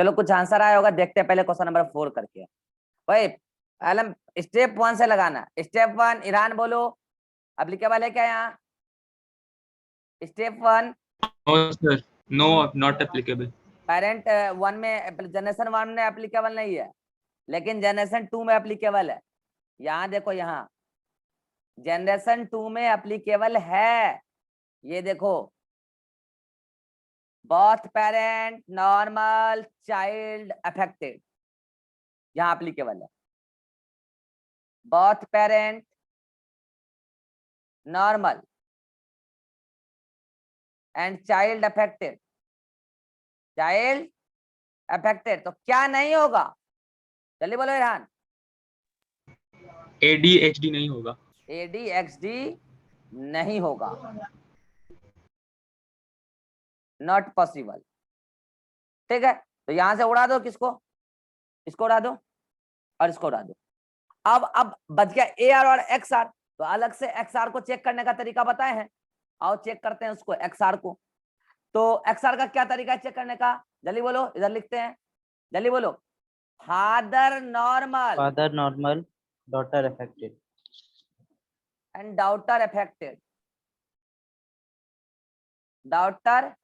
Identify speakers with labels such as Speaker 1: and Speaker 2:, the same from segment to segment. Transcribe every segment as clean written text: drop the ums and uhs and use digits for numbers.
Speaker 1: चलो कुछ आंसर आया होगा, देखते हैं पहले क्वेश्चन नंबर 4 करके। भाई पहले स्टेप 1 से लगाना। स्टेप 1 ईरान बोलो, एप्लीकेबल है क्या यहाँ? Step 1
Speaker 2: no sir, no, not applicable.
Speaker 1: Parent 1 में, जनरेशन 1 में एप्लीकेबल नहीं है, लेकिन जनरेशन 2 में एप्लीकेबल है। यहाँ देखो, यहाँ जनरेशन 2 में एप्लीकेबल है। ये देखो, both parent normal child affected, यहाँ एप्लीकेबल है। Both parent normal and child affected, child affected. तो क्या नहीं होगा, जल्दी बोलो इरहान।
Speaker 2: ADHD नहीं होगा।
Speaker 1: ADHD नहीं होगा, नॉट पॉसिबल। ठीक है, तो यहां से उड़ा दो, किसको? इसको उड़ा दो और इसको उड़ा दो। अब बच गया AR और XR। तो अलग से XR को चेक करने का तरीका बताए हैं, आओ चेक करते हैं उसको, XR को। तो XR का क्या तरीका है चेक करने का, जल्दी बोलो, इधर लिखते हैं, जल्दी बोलो। Father normal
Speaker 3: daughter affected
Speaker 1: and daughter affected, daughter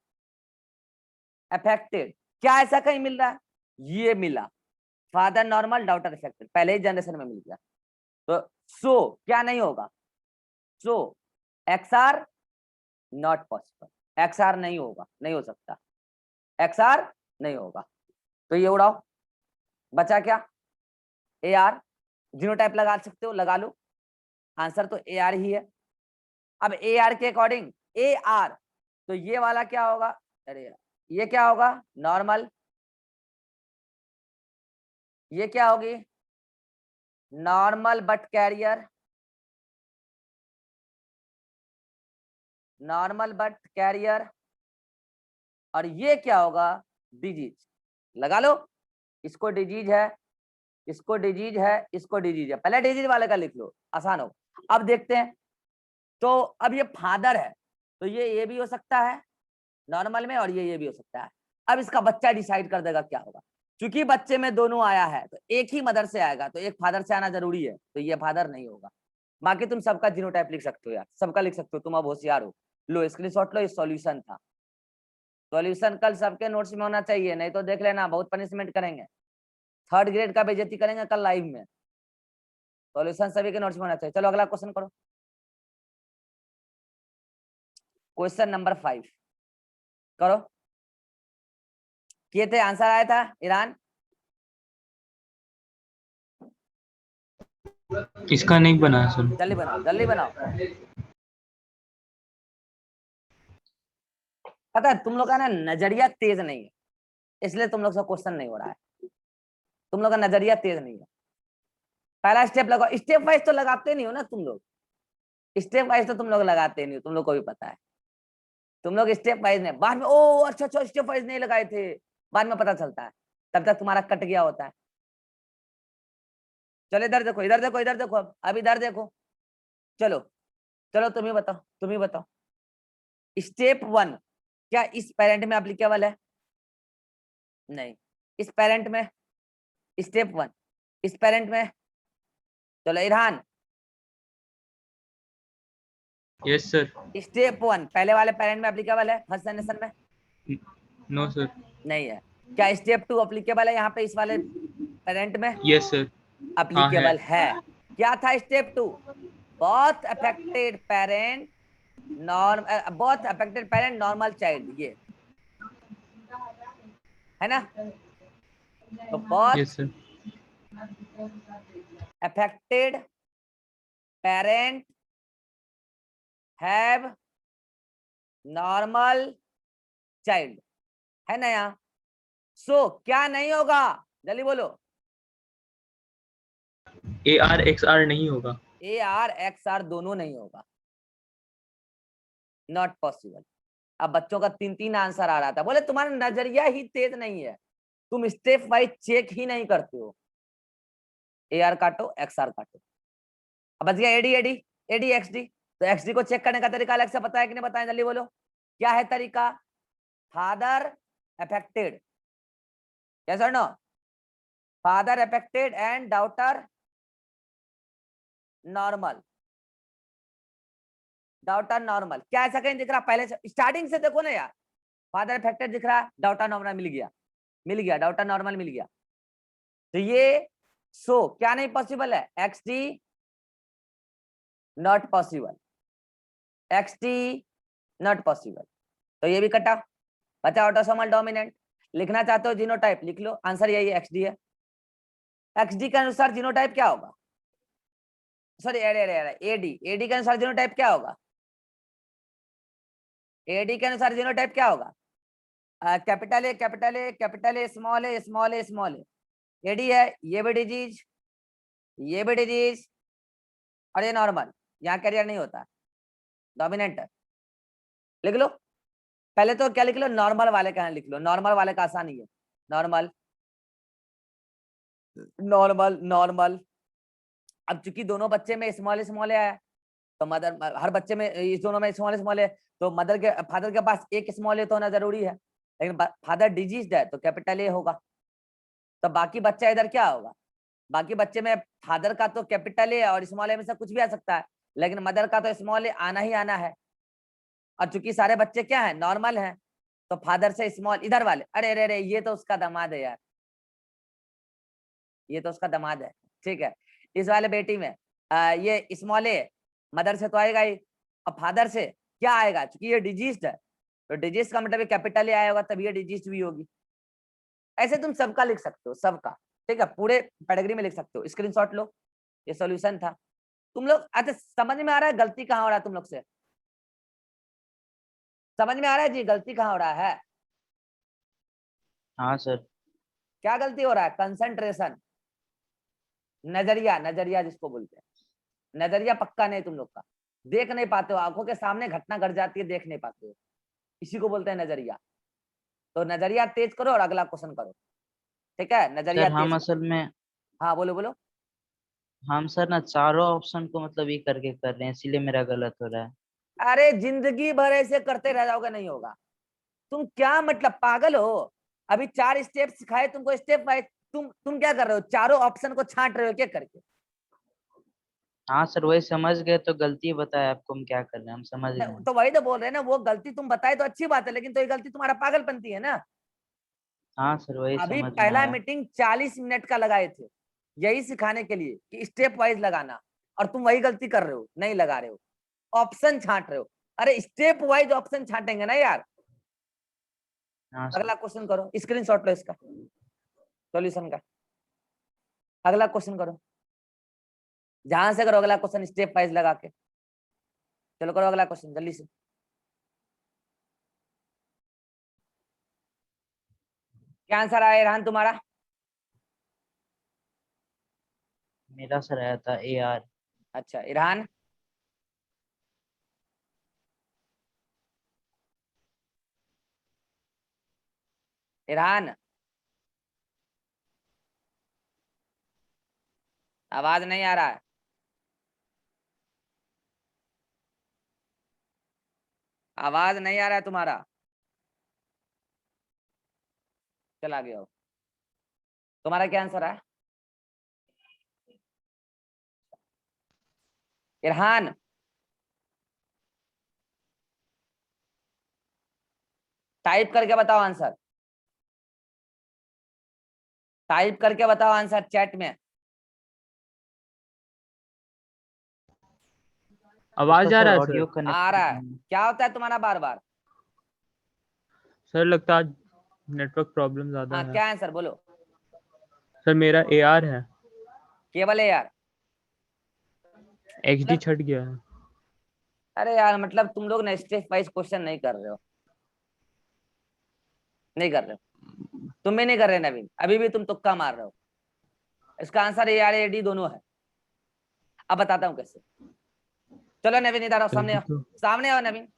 Speaker 1: affected. क्या ऐसा कहीं मिल रहा है? ये मिला, फादर नॉर्मल डॉटर अफेक्टेड, पहले ही जनरेशन में मिल गया। तो सो क्या नहीं होगा, सो XR नॉट पॉसिबल, XR नहीं होगा, नहीं हो सकता, XR नहीं होगा। तो ये उड़ाओ, बचा क्या? AR। जीनोटाइप लगा सकते हो, लगा लो, आंसर तो AR ही है। अब AR के अकॉर्डिंग AR, तो ये वाला क्या होगा? अरे यार, ये क्या होगा? नॉर्मल। ये क्या होगी? Normal but carrier, normal but carrier. और ये क्या होगा? डिजीज। लगा लो, इसको डिजीज है, इसको डिजीज है, इसको डिजीज है। पहले डिजीज वाले का लिख लो, आसान हो। अब देखते हैं, तो अब ये फादर है, तो ये भी हो सकता है नॉर्मल में, और ये भी हो सकता है। अब इसका बच्चा डिसाइड कर देगा क्या होगा। क्योंकि बच्चे में दोनों आया है, तो एक ही मदर से आएगा, तो एक फादर से आना जरूरी है, तो ये फादर नहीं होगा। बाकी तुम सबका जीनोटाइप लिख सकते हो यार, सबका लिख सकते हो, तुम अब होशियार हो। लो स्क्रीनशॉट लो, ये सॉल्यूशन था। सॉल्यूशन कल सबके नोट्स में होना चाहिए, नहीं तो देख लेना बहुत पनिशमेंट करेंगे, 3rd ग्रेड का बेइज्जती करेंगे कल लाइव में। सॉल्यूशन सभी के नोट्स में होना चाहिए। चलो अगला क्वेश्चन करो, क्वेश्चन नंबर 5 करो। किए थे, आंसर आया था ईरान?
Speaker 2: इसका नहीं बना है सर।
Speaker 1: जल्दी बनाओ, जल्दी बनाओ। पता है तुम लोग का ना नजरिया तेज नहीं है, इसलिए तुम लोग से क्वेश्चन नहीं हो रहा है। तुम लोग का नजरिया तेज नहीं है। पहला स्टेप लगाओ, स्टेप वाइज तो लगाते नहीं हो ना तुम लोग, स्टेप वाइज तो तुम लोग लगाते नहीं हो, तुम लोग को भी पता है। तुम लोग स्टेप वाइज नहीं, बाद में ओ अच्छा अच्छा स्टेप वाइज नहीं लगाए थे, बाद में पता चलता है, तब तक तुम्हारा कट गया होता है। चलो इधर देखो, इधर देखो, इधर देखो, अब इधर देखो। चलो चलो, तुम ही बताओ, तुम ही बताओ। स्टेप 1 क्या इस पेरेंट में एप्लीकेबल है? नहीं। इस पेरेंट में, स्टेप 1 इस पेरेंट में। चलो इरहान,
Speaker 2: यस सर।
Speaker 1: स्टेप 1 पहले वाले पेरेंट में एप्लीकेबल है, फर्स्ट जनरेशन में?
Speaker 2: No sir.
Speaker 1: नहीं है। क्या स्टेप 2 एप्लीकेबल है यहाँ पे, इस वाले पेरेंट में?
Speaker 2: Yes sir. हाँ है।
Speaker 1: एप्लीकेबल है। क्या था step 2? Both affected parent both affected parent normal child, ये है ना? तो both
Speaker 2: yes sir.
Speaker 1: Affected parent have normal child, है ना यहाँ? सो क्या नहीं होगा, जल्दी बोलो।
Speaker 2: AR XR नहीं होगा।
Speaker 1: AR XR दोनों नहीं होगा, नॉट पॉसिबल। अब बच्चों का 3 आंसर आ रहा था, बोले तुम्हारा नजरिया ही तेज नहीं है, तुम स्टेप वाइज चेक ही नहीं करते हो। AR काटो, XR काटो। अब बच गया AD XD। तो XD को चेक करने का तरीका अलग से पता है कि नहीं बताया, जल्दी बोलो क्या है तरीका? फादर अफेक्टेड, यस और no? Father affected and daughter normal, daughter normal. क्या ऐसा कहीं दिख रहा? पहले से स्टार्टिंग से देखो ना यार, फादर अफेक्टेड दिख रहा, डॉटर नॉर्मल मिल गया, मिल गया, डॉटर नॉर्मल मिल गया। तो ये सो क्या नहीं पॉसिबल है? X T not possible, x T not possible. तो ये भी कटा, बचा ऑटोसोमल डोमिनेंट। लिखना चाहते हो जीनोटाइप, लिख लो, आंसर यही है, एक्सडी है। एक्सडी के अनुसार जीनोटाइप क्या होगा? सॉरी एडी, एडी के अनुसार जीनोटाइप क्या होगा? एडी के अनुसार जीनोटाइप क्या होगा? Capital A, capital A, capital A, small A, small A, small A. एडी है, ये भी डिजीज, ये भी डिजीज, और ये नॉर्मल, यहाँ कैरियर नहीं होता, डोमिनेंट है। लिख लो, पहले तो क्या लिख लो? नॉर्मल वाले का लिख लो, नॉर्मल वाले का आसान ही है, नॉर्मल नॉर्मल नॉर्मल। अब चूंकि दोनों बच्चे में स्मॉल स्मॉल आया, तो मदर, हर बच्चे में इस दोनों में स्मॉल स्मॉल है, तो मदर के फादर के पास एक स्मॉल ए तो होना जरूरी है, लेकिन फादर डिजीज्ड है तो कैपिटल ए होगा। तो बाकी बच्चा इधर क्या होगा? बाकी बच्चे में फादर का तो कैपिटल ए और स्मॉल ए में से कुछ भी आ सकता है, लेकिन मदर का तो स्मॉल ए आना ही आना है। और चूंकि सारे बच्चे क्या है? नॉर्मल हैं, तो फादर से स्मॉल इधर वाले, अरे अरे अरे, ये तो उसका दामाद है यार, ये तो उसका दामाद है, ठीक है। इस वाले बेटी में ये स्मॉल ए मदर से तो आएगा ही, और फादर से क्या आएगा? क्योंकि ये डिजीज्ड है, तो डिजीज का मतलब कैपिटल ए आया होगा, तभी ये डिजीज भी होगी। ऐसे तुम सबका लिख सकते हो, सबका, ठीक है, पूरे पेडिग्री में लिख सकते हो। स्क्रीनशॉट लो, ये सॉल्यूशन था। तुम लोग अच्छा समझ में आ रहा है गलती कहाँ हो रहा है तुम लोग से? समझ में आ रहा है जी गलती कहाँ हो रहा है?
Speaker 2: हाँ सर।
Speaker 1: क्या गलती हो रहा है? कंसंट्रेशन, नजरिया, नजरिया जिसको बोलते हैं, नजरिया पक्का नहीं तुम लोग का, देख नहीं पाते हो, आंखों के सामने घटना घट जाती है, देख नहीं पाते हो, इसी को बोलते हैं नजरिया। तो नजरिया तेज करो और अगला क्वेश्चन करो, ठीक है, नजरिया
Speaker 2: सर
Speaker 1: तेज
Speaker 2: हम
Speaker 1: करो।
Speaker 2: असल में,
Speaker 1: हाँ बोलो बोलो।
Speaker 2: हम सर ना चारों ऑप्शन को मतलब ये करके कर रहे हैं, इसीलिए मेरा गलत हो रहा है।
Speaker 1: अरे जिंदगी भर ऐसे करते रह जाओगे, नहीं होगा। तुम क्या मतलब पागल हो? अभी 4 स्टेप सिखाए तुमको, स्टेप वाइज। तुम क्या कर रहे हो? चारों ऑप्शन को छांट रहे हो क्या करके?
Speaker 2: हाँ सर, वही समझ गए तो गलती बताया आपको, हम क्या कर रहे हैं, हम समझ गए हैं।
Speaker 1: तो वही तो बोल रहे हैं ना, वो गलती तुम बताए तो अच्छी बात है, लेकिन तो ये गलती तुम्हारा पागलपंती है ना।
Speaker 2: हाँ सर, वही
Speaker 1: अभी
Speaker 2: समझ में आ
Speaker 1: पहला
Speaker 2: रहा है।
Speaker 1: मीटिंग 40 मिनट का लगाए थे, यही सिखाने के लिए कि स्टेप वाइज लगाना, और तुम वही गलती कर रहे हो, नहीं लगा रहे हो, ऑप्शन छांट रहे हो। अरे स्टेप वाइज ऑप्शन छांटेंगे ना यार।
Speaker 2: हाँ सर।
Speaker 1: अगला क्वेश्चन करो, स्क्रीनशॉट लो इसका, सॉल्यूशन का। अगला क्वेश्चन करो, जहां से करो अगला क्वेश्चन स्टेप वाइज लगा के। चलो करो अगला क्वेश्चन जल्दी से। क्या आंसर आया इरहान तुम्हारा?
Speaker 2: मेरा सर आया था AR।
Speaker 1: अच्छा इरहान, इरहान आवाज नहीं आ रहा है। आवाज नहीं आ रहा है तुम्हारा, चला गया हो। तुम्हारा क्या आंसर है इरहान? टाइप करके बताओ आंसर, टाइप करके बताओ आंसर चैट में।
Speaker 2: आवाज आ
Speaker 3: सर
Speaker 2: रहा है
Speaker 3: ऑडियो
Speaker 2: सर?
Speaker 3: कनेक्ट
Speaker 1: आ रहा है।
Speaker 3: नहीं है।
Speaker 1: क्या होता है तुम्हारा बार बार?
Speaker 2: सर लगता है नेटवर्क प्रॉब्लम ज्यादा
Speaker 1: हाँ
Speaker 2: है।
Speaker 1: क्या आंसर बोलो?
Speaker 2: सर मेरा AR है,
Speaker 1: केवल है यार?
Speaker 2: XD छट गया है।
Speaker 1: अरे यार मतलब तुम लोग ना स्टेप वाइज क्वेश्चन नहीं कर रहे हो, नहीं कर रहे हो, तुम भी नहीं कर रहे नवीन, अभी भी तुम तुक्का मार रहे हो। इसका answer A R A D दोनों है। अब बताता हूँ कैसे। चलो नवीन इधर आओ, सामने
Speaker 2: जल्दी
Speaker 1: आओ,
Speaker 2: तो।
Speaker 1: सामने आओ नवीन,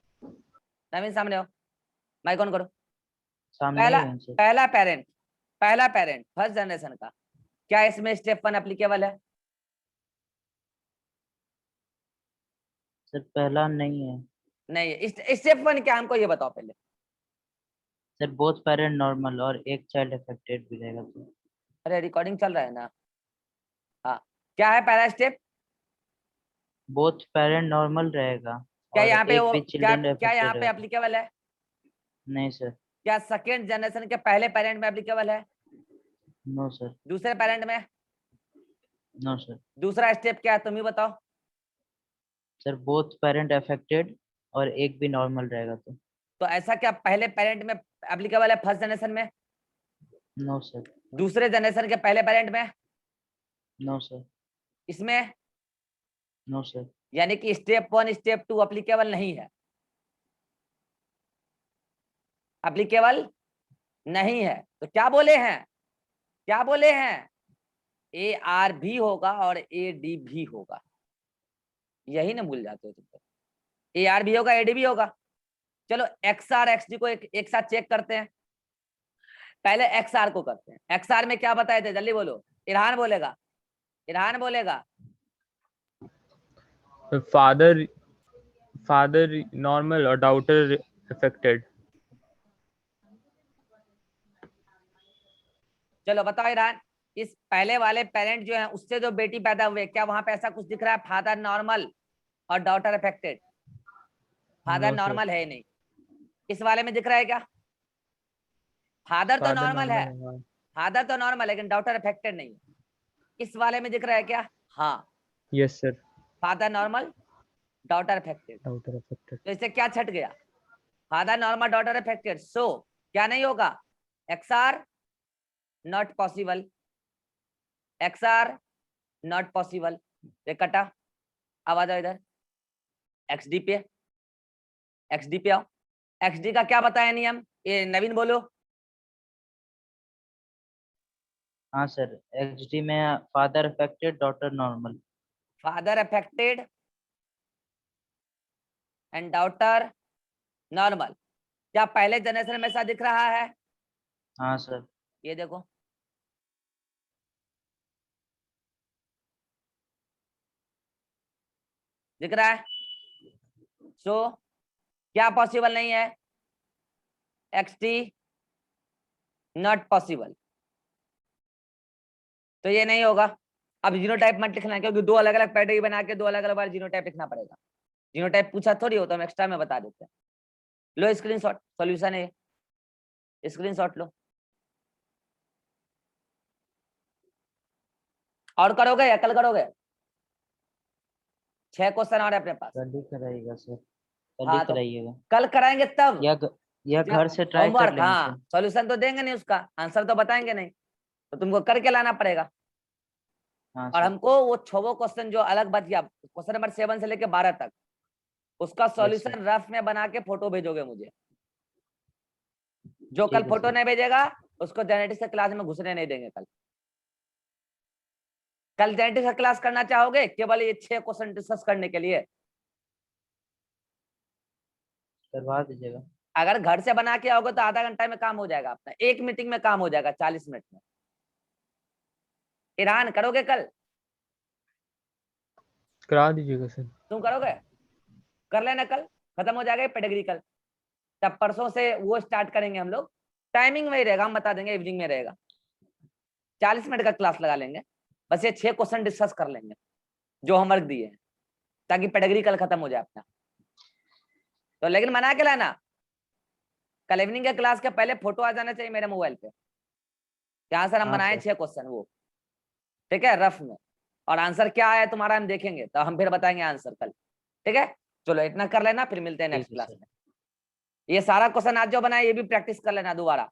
Speaker 1: नवीन सामने आओ, माइक ऑन करो।
Speaker 3: सामने
Speaker 1: पहला
Speaker 3: ही हूँ सर।
Speaker 1: पहला पेरेंट, पहला पेरेंट फर्स्ट जनरेशन का, क्या इसमें स्टेप 1 एप्लीकेबल है?
Speaker 3: सर पहला नहीं है।
Speaker 1: नहीं है। स्टेप 1 क्या, हमको ये बताओ पहले।
Speaker 2: सर बोथ पेरेंट नॉर्मल और एक चाइल्ड अफेक्टेड भी रहेगा तो।
Speaker 1: अरे रिकॉर्डिंग चल रहा है ना। हाँ, क्या है पहला स्टेप?
Speaker 2: बोथ पेरेंट नॉर्मल रहेगा
Speaker 1: क्या
Speaker 2: और
Speaker 1: यहाँ पे
Speaker 2: एक
Speaker 1: वो
Speaker 2: भी
Speaker 1: क्या
Speaker 2: चिल्ड्रन
Speaker 1: क्या यहाँ
Speaker 2: अफेक्टेड
Speaker 1: पे
Speaker 2: रहेगा तो।
Speaker 1: एप्लीकेबल है?
Speaker 2: नहीं सर।
Speaker 1: क्या सेकेंड जनरेशन के पहले पेरेंट में एप्लीकेबल है?
Speaker 2: No sir.
Speaker 1: दूसरे पेरेंट में?
Speaker 2: No sir.
Speaker 1: दूसरा स्टेप क्या है तुम ही बताओ।
Speaker 2: सर बोथ पेरेंट अफेक्टेड और एक भी नॉर्मल रहेगा
Speaker 1: तो ऐसा क्या पहले पेरेंट में एप्लीकेबल है फर्स्ट जनरेशन में?
Speaker 2: No sir.
Speaker 1: दूसरे जनरेशन के पहले पेरेंट में?
Speaker 2: No sir.
Speaker 1: इसमें?
Speaker 2: No sir.
Speaker 1: यानी कि स्टेप 1 स्टेप 2 एप्लीकेबल नहीं है, एप्लीकेबल नहीं है। तो क्या बोले हैं, क्या बोले हैं? ए आर भी होगा और ए डी भी होगा, यही ना भूल जाते हो तुम तो। ए आर भी होगा, ए डी भी होगा। चलो एक्स आर एक्स डी को एक साथ चेक करते हैं। पहले एक्स आर को करते हैं। एक्स आर में क्या बताए थे, जल्दी बोलो। इरहान बोलेगा, इरहान बोलेगा।
Speaker 3: father normal or daughter affected.
Speaker 1: चलो बताओ इरहान, इस पहले वाले पेरेंट जो है उससे जो बेटी पैदा हुए, क्या वहां पे ऐसा कुछ दिख रहा है फादर नॉर्मल और daughter affected? Father
Speaker 3: No sir.
Speaker 1: Normal है नहीं। इस वाले में दिख रहा है क्या? फादर तो
Speaker 3: Father
Speaker 1: नॉर्मल है,
Speaker 3: normal है, हाँ.
Speaker 1: फादर तो नॉर्मल है लेकिन डॉटर अफेक्टेड नहीं है। इस वाले में दिख रहा है क्या? हाँ,
Speaker 3: Yes sir.
Speaker 1: Father normal daughter affected.
Speaker 3: Daughter affected.
Speaker 1: तो इससे क्या छट गया? Father normal daughter affected, so क्या नहीं होगा? X are not possible, X are not possible. ये कटा, अब आ जाओ इधर एक्स डी पे, एक्स डी पे आओ। एक्स डी का क्या बताया नियम, ये नवीन बोलो।
Speaker 2: हाँ सर, XD में father affected daughter normal.
Speaker 1: Father affected and daughter normal. क्या पहले जनरेशन में ऐसा दिख रहा है?
Speaker 2: हाँ सर।
Speaker 1: ये देखो, दिख रहा है। सो क्या पॉसिबल नहीं है? एक्स टी नॉट पॉसिबल, तो ये नहीं होगा। अब जीनोटाइप मत लिखना, क्योंकि दो अलग अलग पैटर्न बना के दो अलग अलग बार जीनोटाइप लिखना पड़ेगा। जीनोटाइप पूछा थोड़ी होता, हम एक्स्ट्रा में बता देते हैं। लो स्क्रीनशॉट, सॉल्यूशन है, स्क्रीनशॉट लो। और करोगे या कल करोगे? 6 क्वेश्चन और है अपने पास।
Speaker 2: कल ही कराइएगा सर, कल ही
Speaker 1: हाँ तो
Speaker 2: कराइएगा।
Speaker 1: कल कराएंगे तब,
Speaker 2: या घर से ट्राई कर
Speaker 1: होमवर्क।
Speaker 2: लेंगे
Speaker 1: हाँ,
Speaker 2: सर।
Speaker 1: सॉल्यूशन तो देंगे नहीं, उसका आंसर तो बताएंगे नहीं, तो तुमको करके लाना पड़ेगा।
Speaker 2: हाँ
Speaker 1: और
Speaker 2: सर।
Speaker 1: हमको वो 6 क्वेश्चन जो अलग बच गया, क्वेश्चन नंबर 7 से लेके 12 तक, उसका
Speaker 2: यस सर।
Speaker 1: सॉल्यूशन रफ में बना के फोटो भेजोगे मुझे। जो कल
Speaker 2: ठीक है
Speaker 1: फोटो
Speaker 2: सर।
Speaker 1: नहीं भेजेगा उसको जेनेटिक्स के क्लास में घुसने नहीं देंगे। कल कल जेनेटिक्स का क्लास करना चाहोगे केवल ये 6 क्वेश्चन डिस्कस करने के लिए?
Speaker 2: करवा दीजिएगा।
Speaker 1: अगर घर से बना के आओगे तो आधा घंटा में काम हो जाएगा अपना, एक मीटिंग में काम हो जाएगा 40 मिनट में। ईरान करोगे कल?
Speaker 3: करा दीजिएगा सर.
Speaker 1: तुम करोगे? कर लेना, कल खत्म हो जाएगा पेडिग्री कल। तब परसों से वो स्टार्ट करेंगे हम लोग। टाइमिंग वही रहेगा, हम बता देंगे, इवनिंग में रहेगा। 40 मिनट का क्लास लगा लेंगे, बस ये 6 क्वेश्चन डिस्कस कर लेंगे जो होमवर्क दिए हैं, ताकि पेडिग्री कल खत्म हो जाए अपना। तो लेकिन मना के लाना, कल इवनिंग के क्लास के पहले फोटो आ जाना चाहिए मेरे मोबाइल पे, यहाँ सर हम
Speaker 2: हाँ
Speaker 1: बनाए
Speaker 2: सर।
Speaker 1: 6 क्वेश्चन वो, ठीक है, रफ में। और आंसर क्या आया तुम्हारा हम देखेंगे, तो हम फिर बताएंगे आंसर कल, ठीक है। चलो इतना कर लेना, फिर मिलते हैं
Speaker 2: ठीक
Speaker 1: नेक्स्ट
Speaker 2: है
Speaker 1: क्लास
Speaker 2: सर।
Speaker 1: में। ये सारा क्वेश्चन आज जो बनाए ये भी प्रैक्टिस कर लेना दोबारा।